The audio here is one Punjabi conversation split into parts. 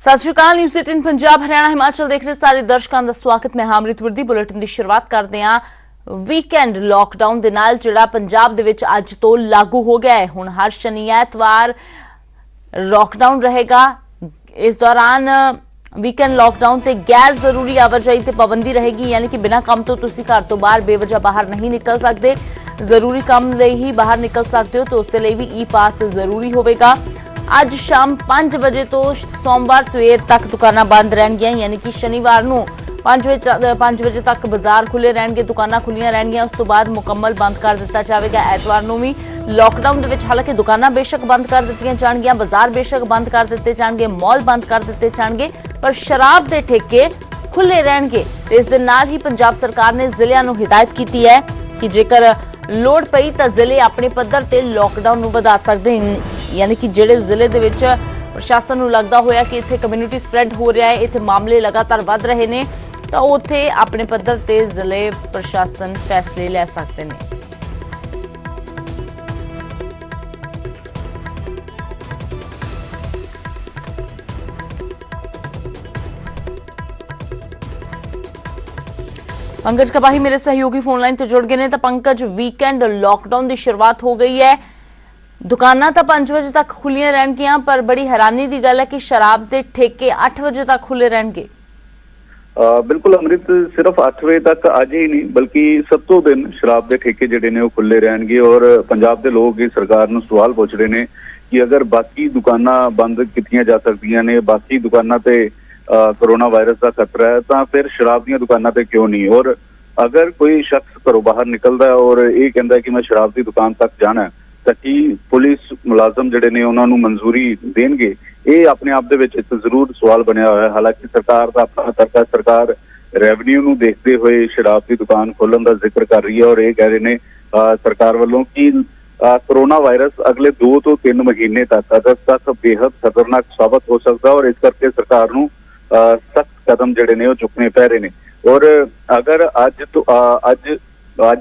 सत श्री अकाल। न्यूज़ 18 पंजाब हरियाणा हिमाचल देख रहे सारे दर्शकों का स्वागत। मैं अमृत वर्दी। बुलेटिन की शुरुआत करते हैं वीकेंड लॉकडाउन दे नाल जिहड़ा पंजाब दे विच अज तो लागू हो गया है। हुण हर शनि ऐतवार लॉकडाउन रहेगा। इस दौरान वीकेंड लॉकडाउन ते गैर जरूरी आवाजाही ते पाबंदी रहेगी, यानी कि बिना काम तो तुसीं घर तो बाहर बेवजह बाहर नहीं निकल सकते। जरूरी काम लई ही बाहर निकल सकते हो तो उसके लिए भी ई पास जरूरी होगा। ਅੱਜ शाम 5 ਵਜੇ ਤੋਂ सोमवार सवेर तक दुकानां बंद रहणगियां, यानी कि शनिवार ਨੂੰ 5 ਵਜੇ तक बाजार खुले रहणगे, दुकानां खुलियां रहणगियां। उस तो बाद मुकम्मल बंद कर दिता जाएगा। ਐਤਵਾਰ ਨੂੰ भी लॉकडाउन ਦੇ ਵਿੱਚ हालांकि दुकानां बेशक बंद कर दित्तियां जाणगियां, बाजार बेशक बंद कर दिते जाणगे, मॉल बंद कर दिते जाणगे, पर शराब के ठेके खुले रहणगे। इस दे नाल ही पंजाब सरकार ने ਜ਼ਿਲ੍ਹਿਆਂ ਨੂੰ हिदायत की है कि जेकर लोड़ पई तो ਜ਼ਿਲ੍ਹੇ अपने पद्धर ते लॉकडाउन ਨੂੰ ਵਧਾ ਸਕਦੇ हैं, यानी कि ਜਿਹੜੇ ਜ਼ਿਲ੍ਹੇ ਦੇ ਵਿੱਚ ਪ੍ਰਸ਼ਾਸਨ ਨੂੰ ਲੱਗਦਾ ਹੋਇਆ ਕਿ ਇੱਥੇ ਕਮਿਊਨਿਟੀ ਸਪਰੈਡ ਹੋ ਰਿਹਾ ਹੈ, ਇੱਥੇ ਮਾਮਲੇ ਲਗਾਤਾਰ ਵੱਧ ਰਹੇ ਨੇ, ਤਾਂ ਉੱਥੇ ਆਪਣੇ ਪੱਧਰ ਤੇ ਜ਼ਿਲ੍ਹੇ ਪ੍ਰਸ਼ਾਸਨ ਫੈਸਲੇ ਲੈ ਸਕਦੇ ਨੇ। पंकज कपाही मेरे सहयोगी फोन लाइन तो जुड़ गए ने। तो पंकज, वीकेंड लॉकडाउन की शुरुआत हो गई है। दुकानां तो 5 वजे तक खुलियां रहणगियां, पर बड़ी हैरानी की गल है कि शराब के ठेके 8 वजे तक खुले रहणगे। बिल्कुल अमृत, सिर्फ 8 बजे तक अज ही नहीं बल्कि 7 दिन शराब के ठेके जिहड़े ने खुले रहणगे। और पंजाब के लोग ही सरकार नूं सवाल पुछ रहे हैं कि अगर बाकी दुकानां बंद कीतियां जा सकदियां ने, बाकी दुकानां ते कोरोना वायरस का खतरा है, तो फिर शराब दी दुकानां ते क्यों नहीं। और अगर कोई शख्स घरों बाहर निकलता है और ये कहता है कि मैं शराब की दुकान तक जाना है, तो कि पुलिस मुलाजम जिहड़े ने उन्हां नूं मंजूरी देणगे? ये अपने आप दे विच जरूर सवाल बनया हुआ है। हालांकि सरकार का अपना तरीका, सरकार रेवन्यू नूं देखते हुए शराब की दुकान खोलण का जिक्र कर रही है। और ये कह रहे हैं सरकार वालों कि कोरोना वायरस अगले 2 तो 3 महीने तक, अगस्त तक बेहद खतरनाक साबित हो सकता है। और इस करके सरकार नूं सख्त कदम जिहड़े ने चुकने पै रहे हैं। और अगर अज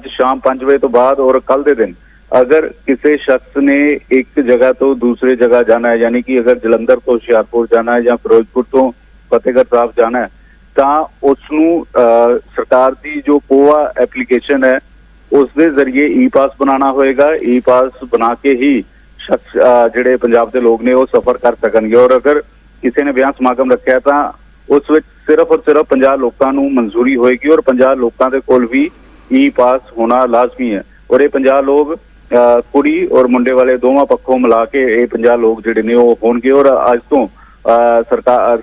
शाम 5 बजे तो बाद और कल दे दिन अगर किसी शख्स ने एक जगह तो दूसरी जगह जाना है, यानी कि अगर जलंधर तो हुशियारपुर जाना है या फिरोजपुर तो फतेहगढ़ साहब जाना है, तो उसनूं सरकार की जो कोआ एप्लीकेशन है उसके जरिए ई पास बनाना होएगा। ई पास बना के ही शख्स जिहड़े पंजाब के लोग ने वो सफर कर सकणगे। और अगर किसी ने ब्याह समागम रखा तो उस विच सिर्फ और सिर्फ 50 लोगों को मंजूरी होएगी और 50 लोगों के कोल भी ई पास होना लाजमी है। और ये 50 लोग कुड़ी और मुंडे वाले दोवां पक्षों मिला के ये 50 लोग जिहड़े ने वो होणगे। और अज तो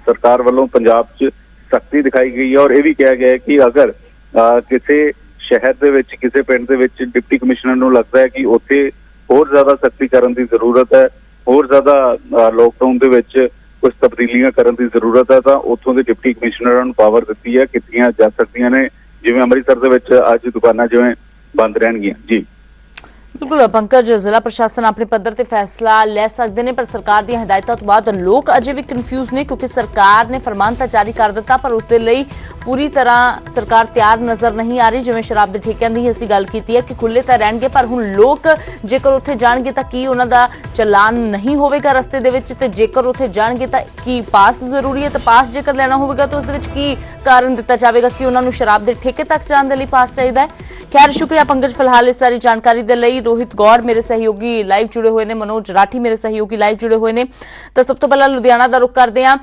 सरकार वालों पंजाब च सख्ती दिखाई गई है। और ये भी कहा गया है कि अगर किसी शहर दे विच, किसी पिंड दे विच डिप्टी कमिश्नर नूं लगता है कि उत्थे होर ज़्यादा सख्ती करन दी जरूरत है, होर ज़्यादा लॉकडाउन दे विच कुछ तब्दीलियां करन दी जरूरत है, तो उत्थों के डिप्टी कमिश्नर नूं पावर दित्ती है, कीतियां जा सकदियां ने। जिवें अमृतसर दे विच अज दुकानां जिवें बंद रहणगियां। जी बिल्कुल पंकज, जिला प्रशासन अपने पद्धर ते फैसला ले सकते हैं, पर सरकार दी हिदायतों तो बाद लोग अजे भी कन्फ्यूज ने, क्योंकि सरकार ने फरमान तो जारी कर दिता पर उसके लिए पूरी तरह सरकार तैयार नज़र नहीं आ रही। जिवें शराब के ठेकिਆਂ की असीं गल कीती है कि खुले तो रहणगे, पर हुण लोग जेकर उत्थे जाणगे तां की उन्हां दा चलान नहीं होवेगा रस्ते दे विच, ते जेकर उत्थे जाणगे तां की पास जरूरी है, तो पास जेकर लेना होवेगा तो उस दे विच की कारण दिता जाएगा कि उन्हां नूं शराब के ठेके तक जाण दे लई पास चाहिदा है। खैर, शुक्रिया पंकज फिलहाल इस सारी जानकारी दे लई। रोहित गौड़ मेरे सहयोगी लाइव जुड़े हुए ने, मनोज राठी मेरे सहयोगी लाइव जुड़े हुए ने। तो सब तो पहला लुधियाना का रुख करते हैं।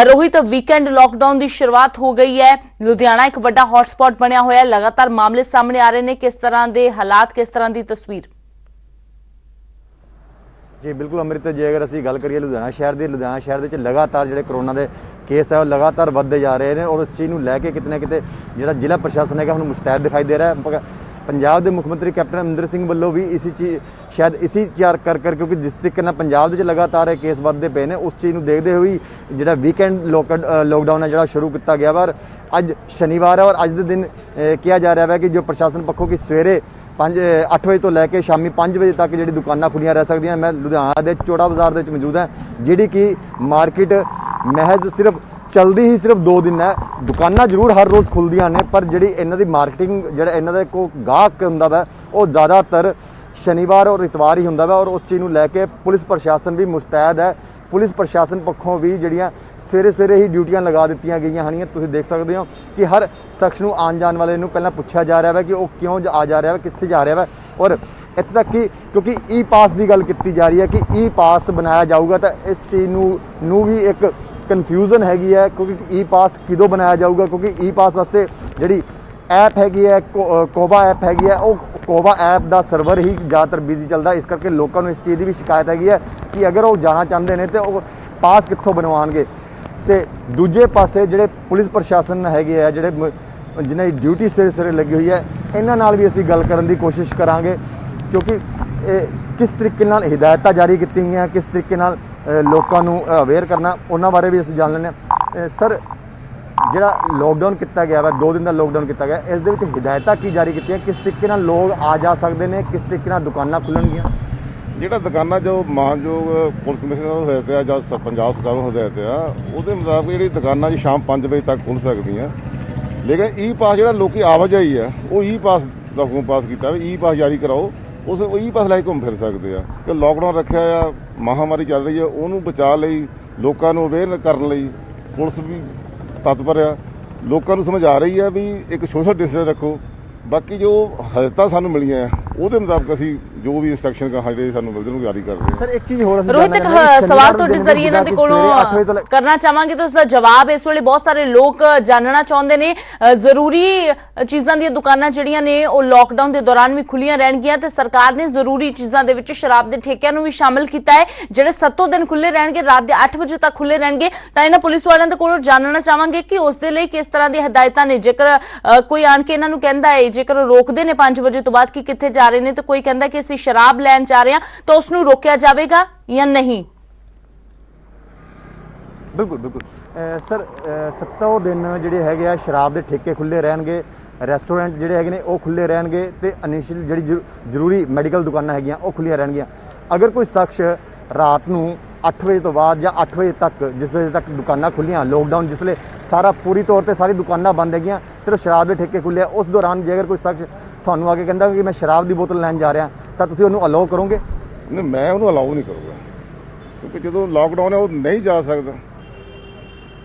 रोहित, वीकेंड लॉकडाउन की शुरुआत हो गई है। लुधियाना एक बड़ा हॉटस्पॉट बनया हुआ है, लगातार मामले सामने आ रहे हैं। किस तरह के हालात, किस तरह की तस्वीर? जी बिल्कुल अमृत, जे अगर असीं गल करिए लुधियाना शहर के लगातार जो कोरोना के केस है लगातार बढ़ते जा रहे हैं। और इस चीज़ को लैके कितने ना कितने जो जिला प्रशासन है हम मुस्तैद दिखाई दे रहा है। पंजाब के मुख्यमंत्री कैप्टन अमरिंदर सिंह वालों भी इसी चीज़ शायद इसी चार कर क्योंकि जिस तरीके ना पंजाब के लगातार केस बढ़ते पे ने, उस चीज़ को देखते हुए जो वीकेंड लॉकडाउन है जो शुरू किया गया वा। अज शनिवार है और अज के दिन कहा जा रहा है कि जो प्रशासन पक्षों की सवेरे 8 बजे तो लैके शामी 5 बजे तक जी दुकानां खुलियां रह सकदियां। मैं लुधियाना के चौड़ा बाजार के मौजूद है, जी की मार्केट महज सिर्फ चलती ही सिर्फ 2 दिन है। दुकानां जरूर हर रोज़ खुलदियां ने, पर जी इन्हां दी मार्केटिंग जो इन्हां दे को गाहक हुंदा वा वो ज़्यादातर शनिवार और इतवार ही हुंदा वा। और उस चीज़ को लैके पुलिस प्रशासन भी मुस्तैद है। पुलिस प्रशासन पक्षों भी जिहड़ियां ਸਵੇਰੇ ਸਵੇਰੇ ਹੀ ਡਿਊਟੀਆਂ ਲਗਾ ਦਿੱਤੀਆਂ ਗਈਆਂ ਹਨ। ਤੁਸੀਂ ਦੇਖ ਸਕਦੇ ਹੋ ਕਿ ਹਰ ਸ਼ਖਸ ਨੂੰ ਆਉਣ ਜਾਣ ਵਾਲੇ ਨੂੰ ਪਹਿਲਾਂ ਪੁੱਛਿਆ ਜਾ ਰਿਹਾ ਹੈ ਕਿ ਉਹ ਕਿਉਂ ਆ ਜਾ ਰਿਹਾ ਹੈ, ਕਿੱਥੇ ਜਾ ਰਿਹਾ ਹੈ। ਔਰ ਇੱਥੇ ਤੱਕ ਕਿ ਕਿਉਂਕਿ ਈ ਪਾਸ ਦੀ ਗੱਲ ਕੀਤੀ ਜਾ ਰਹੀ ਹੈ ਕਿ ਈ ਪਾਸ ਬਣਾਇਆ ਜਾਊਗਾ ਤਾਂ ਇਸ ਚੀਜ਼ ਨੂੰ ਵੀ ਇੱਕ ਕਨਫਿਊਜ਼ਨ ਹੈਗੀ ਹੈ, ਕਿਉਂਕਿ ਈ ਪਾਸ ਕਿਦੋਂ ਬਣਾਇਆ ਜਾਊਗਾ, ਕਿਉਂਕਿ ਈ ਪਾਸ ਵਾਸਤੇ ਜਿਹੜੀ ਐਪ ਹੈਗੀ ਹੈ ਕੋਬਾ ਐਪ ਹੈਗੀ ਹੈ, ਉਹ ਕੋਬਾ ਐਪ ਦਾ ਸਰਵਰ ਹੀ ਜ਼ਿਆਦਾਤਰ ਬਿਜ਼ੀ ਚੱਲਦਾ। ਇਸ ਕਰਕੇ ਲੋਕਾਂ ਨੂੰ ਇਸ ਚੀਜ਼ ਦੀ ਵੀ ਸ਼ਿਕਾਇਤ ਹੈਗੀ ਹੈ ਕਿ ਅਗਰ ਉਹ ਜਾਣਾ ਚਾਹੁੰਦੇ ਨੇ ਤੇ ਉਹ ਪਾਸ ਕਿੱਥੋਂ ਬਣਵਾਉਣਗੇ। ਤੇ ਦੂਜੇ ਪਾਸੇ ਜਿਹੜੇ ਪੁਲਿਸ ਪ੍ਰਸ਼ਾਸਨ ਹੈਗੇ ਆ, ਜਿਹੜੇ ਜਿਨ੍ਹਾਂ ਦੀ ਡਿਊਟੀ ਸਵੇਰੇ ਸਵੇਰੇ ਲੱਗੀ ਹੋਈ ਹੈ, ਇਹਨਾਂ ਨਾਲ ਵੀ ਅਸੀਂ ਗੱਲ ਕਰਨ ਦੀ ਕੋਸ਼ਿਸ਼ ਕਰਾਂਗੇ, ਕਿਉਂਕਿ ਕਿਸ ਤਰੀਕੇ ਨਾਲ ਹਿਦਾਇਤਾਂ ਜਾਰੀ ਕੀਤੀਆਂ ਗਈਆਂ, ਕਿਸ ਤਰੀਕੇ ਨਾਲ ਲੋਕਾਂ ਨੂੰ ਅਵੇਅਰ ਕਰਨਾ, ਉਹਨਾਂ ਬਾਰੇ ਵੀ ਅਸੀਂ ਜਾਣ ਲੈਂਦੇ ਹਾਂ। ਸਰ, ਜਿਹੜਾ ਲੋਕਡਾਊਨ ਕੀਤਾ ਗਿਆ ਵਾ, 2 ਦਿਨ ਦਾ ਲੋਕਡਾਊਨ ਕੀਤਾ ਗਿਆ, ਇਸ ਦੇ ਵਿੱਚ ਹਿਦਾਇਤਾਂ ਕੀ ਜਾਰੀ ਕੀਤੀਆਂ, ਕਿਸ ਤਰੀਕੇ ਨਾਲ ਲੋਕ ਆ ਜਾ ਸਕਦੇ ਨੇ, ਕਿਸ ਤਰੀਕੇ ਨਾਲ ਦੁਕਾਨਾਂ ਖੁੱਲਣਗੀਆਂ? ਜਿਹੜਾ ਦੁਕਾਨਾਂ ਜੋ ਮਾਨਯੋਗ ਪੁਲਿਸ ਕਮਿਸ਼ਨਰ ਨੂੰ ਹਦਾਇਤ ਆ ਜਾਂ ਪੰਜਾਬ ਸਰਕਾਰ ਨੂੰ ਹਦਾਇਤ ਆ, ਉਹਦੇ ਮੁਤਾਬਕ ਜਿਹੜੀ ਦੁਕਾਨਾਂ ਜੀ ਸ਼ਾਮ 5 ਵਜੇ ਤੱਕ ਖੁੱਲ੍ਹ ਸਕਦੀਆਂ। ਲੇਕਿਨ ਈ ਪਾਸ ਜਿਹੜਾ ਲੋਕੀ ਆਵਾਜਾਈ ਆ, ਉਹ ਈ ਪਾਸ ਦਾ ਹੁਕਮ ਪਾਸ ਕੀਤਾ ਵੀ ਈ ਪਾਸ ਜਾਰੀ ਕਰਾਓ, ਉਸ ਈ ਪਾਸ ਲੈ ਕੇ ਘੁੰਮ ਫਿਰ ਸਕਦੇ ਆ। ਕਿ ਲੋਕਡਾਊਨ ਰੱਖਿਆ ਆ, ਮਹਾਮਾਰੀ ਚੱਲ ਰਹੀ ਆ, ਉਹਨੂੰ ਬਚਾਅ ਲਈ, ਲੋਕਾਂ ਨੂੰ ਅਵੇਅਰ ਕਰਨ ਲਈ ਪੁਲਿਸ ਵੀ ਤਤਪਰ ਆ। ਲੋਕਾਂ ਨੂੰ ਸਮਝ ਆ ਰਹੀ ਆ ਵੀ ਇੱਕ ਸੋਸ਼ਲ ਡਿਸਟੈਂਸ ਰੱਖੋ। ਬਾਕੀ ਜੋ ਹਦਾਇਤਾਂ ਸਾਨੂੰ ਮਿਲੀਆਂ ਆ, ਉਹਦੇ ਮੁਤਾਬਕ ਅਸੀਂ ਜੋ ਵੀ ਇੰਸਟਰਕਸ਼ਨ ਜਿਹੜੇ ਸਾਨੂੰ ਮਿਲਦੇ ਨੂੰ ਜਾਰੀ ਕਰ ਰਹੇ ਹਾਂ। ਸਰ, ਇੱਕ ਚੀਜ਼ ਹੋਰ ਰੋਹਿਤ, ਇੱਕ ਸਵਾਲ ਤੁਹਾਡੇ ਜ਼ਰੀਏ ਇਹਨਾਂ ਦੇ ਕੋਲੋਂ ਕਰਨਾ ਚਾਹਾਂਗੇ ਤਾਂ ਉਸਦਾ ਜਵਾਬ ਇਸ ਵੇਲੇ ਬਹੁਤ ਸਾਰੇ ਲੋਕ ਜਾਣਨਾ ਚਾਹੁੰਦੇ ਨੇ। ਜ਼ਰੂਰੀ ਚੀਜ਼ਾਂ ਦੀਆਂ ਦੁਕਾਨਾਂ ਜਿਹੜੀਆਂ ਨੇ ਉਹ ਲੋਕਡਾਊਨ ਦੇ ਦੌਰਾਨ ਵੀ ਖੁੱਲੀਆਂ ਰਹਿਣਗੀਆਂ ਤੇ ਸਰਕਾਰ ਨੇ ਜ਼ਰੂਰੀ ਚੀਜ਼ਾਂ ਦੇ ਵਿੱਚ ਸ਼ਰਾਬ ਦੇ ਠੇਕਿਆਂ ਨੂੰ ਵੀ ਸ਼ਾਮਿਲ ਕੀਤਾ ਹੈ, ਜਿਹੜੇ 7 ਦਿਨ ਖੁੱਲੇ ਰਹਿਣਗੇ, ਰਾਤ ਦੇ 8 ਵਜੇ ਤੱਕ ਖੁੱਲੇ ਰਹਿਣਗੇ। ਤਾਂ ਇਹਨਾਂ ਪੁਲਿਸ ਵਾਲਿਆਂ ਦੇ ਕੋਲੋਂ ਜਾਣਨਾ ਚਾਹਾਂਗੇ ਕਿ ਉਸ ਦੇ ਲਈ ਕਿਸ ਤਰ੍ਹਾਂ ਦੀਆਂ ਹਦਾਇਤਾਂ ਨੇ। ਜੇਕਰ ਕੋਈ ਆਣ ਕੇ ਇਹਨਾਂ ਨੂੰ ਕਹਿੰਦਾ ਹੈ, ਜੇਕਰ ਰੋਕਦੇ ਨੇ 5 ਵਜੇ ਤੋਂ ਬਾਅਦ ਕਿ ਕਿੱਥੇ ਜਾ ਰਹੇ ਨੇ, ਤੇ ਕੋਈ ਕਹਿੰਦਾ ਕਿ ਅਸੀਂ ਸ਼ਰਾਬ ਲੈਣ ਜਾ ਰਹੇ ਹਾਂ, ਤਾਂ ਉਸ ਨੂੰ ਰੋਕਿਆ ਜਾਵੇਗਾ ਜਾਂ ਨਹੀਂ? ਬਿਲਕੁਲ ਬਿਲਕੁਲ ਸਰ, 7 ਦਿਨ ਜਿਹੜੇ ਹੈਗੇ ਆ ਸ਼ਰਾਬ ਦੇ ਠੇਕੇ ਖੁੱਲੇ ਰਹਿਣਗੇ, ਰੈਸਟੋਰੈਂਟ ਜਿਹੜੇ ਹੈਗੇ ਨੇ ਉਹ ਖੁੱਲੇ ਰਹਿਣਗੇ ਤੇ ਇਨੀਸ਼ੀਅਲ ਜਿਹੜੀ ਜ਼ਰੂਰੀ ਮੈਡੀਕਲ ਦੁਕਾਨਾਂ ਹੈਗੀਆਂ ਉਹ ਖੁੱਲੀਆਂ ਰਹਿਣਗੀਆਂ। ਅਗਰ ਕੋਈ ਸ਼ਖਸ ਰਾਤ ਨੂੰ 8 ਵਜੇ ਤੋਂ ਬਾਅਦ ਜਾਂ 8 ਵਜੇ ਤੱਕ, ਜਿਸ ਵਜੇ ਤੱਕ ਦੁਕਾਨਾਂ ਖੁੱਲੀਆਂ, ਲੋਕਡਾਊਨ ਜਿਸਲੇ ਸਾਰਾ ਪੂਰੀ ਤੌਰ ਤੇ ਸਾਰੀ ਦੁਕਾਨਾਂ ਬੰਦ ਹੈਗੀਆਂ, ਸਿਰਫ ਸ਼ਰਾਬ ਦੇ ਠੇਕੇ ਖੁੱਲੇ ਆ, ਉਸ ਦੌਰਾਨ ਜੇਕਰ ਕੋਈ ਸ਼ਖਸ ਤੁਹਾਨੂੰ ਆ ਕੇ ਕਹਿੰਦਾ ਕਿ ਮੈਂ ਸ਼ਰਾਬ ਦੀ ਬੋਤਲ ਲੈਣ ਜਾ ਰਿਹਾ, ਤਾਂ ਤੁਸੀਂ ਉਹਨੂੰ ਅਲਾਓ ਕਰੋਗੇ? ਨਹੀਂ, ਮੈਂ ਉਹਨੂੰ ਅਲਾਓ ਨਹੀਂ ਕਰੂੰਗਾ, ਕਿਉਂਕਿ ਜਦੋਂ ਲਾਕਡਾਊਨ ਹੈ ਉਹ ਨਹੀਂ ਜਾ ਸਕਦਾ,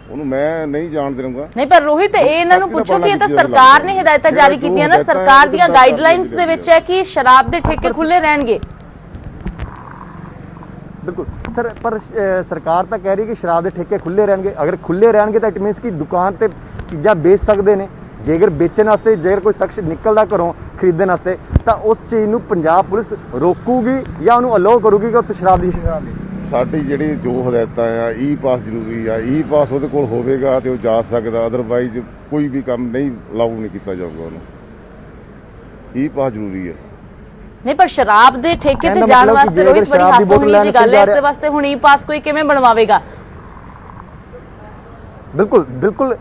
ਉਹਨੂੰ ਮੈਂ ਨਹੀਂ ਜਾਣ ਦੇਵਾਂਗਾ। ਨਹੀਂ, ਪਰ ਰੋਹਿਤ, ਇਹ ਇਹਨਾਂ ਨੂੰ ਪੁੱਛੋ ਕਿ ਇਹ ਤਾਂ ਸਰਕਾਰ ਨੇ ਹਦਾਇਤਾਂ ਜਾਰੀ ਕੀਤੀਆਂ ਨਾ, ਸਰਕਾਰ ਦੀਆਂ ਗਾਈਡਲਾਈਨਸ ਦੇ ਵਿੱਚ ਹੈ ਕਿ ਸ਼ਰਾਬ ਦੇ ਠੇਕੇ ਖੁੱਲੇ ਰਹਿਣਗੇ। ਬਿਲਕੁਲ ਸਰ, ਪਰ ਸਰਕਾਰ ਤਾਂ ਕਹਿ ਰਹੀ ਕਿ ਸ਼ਰਾਬ ਦੇ ਠੇਕੇ ਖੁੱਲੇ ਰਹਿਣਗੇ। ਅਗਰ ਖੁੱਲੇ ਰਹਿਣਗੇ ਤਾਂ ਇਟ ਮੀਨਸ ਕਿ ਦੁਕਾਨ ਤੇ ਚੀਜ਼ਾਂ ਵੇਚ ਸਕਦੇ ਨੇ। ਜੇਕਰ ਵੇਚਣ ਵਾਸਤੇ ਜੇਕਰ ਕੋਈ ਸ਼ਖਸ ਨਿਕਲਦਾ ਘਰੋਂ ਖਰੀਦਣ ਵਾਸਤੇ, ਤਾਂ ਉਸ ਚੀਜ਼ ਨੂੰ ਪੰਜਾਬ ਪੁਲਿਸ ਰੋਕੂਗੀ ਜਾਂ ਉਹਨੂੰ ਅਲਾਓ ਕਰੂਗੀ ਕਿ ਉੱਥੇ ਸ਼ਰਾਬ ਦੀ ਸਾਡੀ ਜਿਹੜੀ ਜੋ ਹਦਾਇਤਾਂ ਆ, ਈ ਪਾਸ ਜ਼ਰੂਰੀ ਆ, ਈ ਪਾਸ ਉਹਦੇ ਕੋਲ ਹੋਵੇਗਾ ਤੇ ਉਹ ਜਾ ਸਕਦਾ, ਅਦਰਵਾਈਜ਼ ਕੋਈ ਵੀ ਕੰਮ ਨਹੀਂ ਅਲਾਓ ਨਹੀਂ ਕੀਤਾ ਜਾਊਗਾ ਉਹਨੂੰ। ਈ ਪਾਸ ਜ਼ਰੂਰੀ ਹੈ। ਨਹੀਂ, ਪਰ ਸ਼ਰਾਬ ਦੇ ਠੇਕੇ ਤੇ ਜਾਣ ਵਾਸਤੇ ਰੋਹਿਤ ਬੜੀ ਹਾਸੋਹੀਣੀ ਜੀ ਗੱਲ ਹੈ। ਇਸ ਦੇ ਵਾਸਤੇ ਹੁਣ ਈ ਪਾਸ ਕੋਈ ਕਿਵੇਂ ਬਣਵਾਵੇਗਾ? ਬਿਲਕੁਲ ਬਿਲਕੁਲ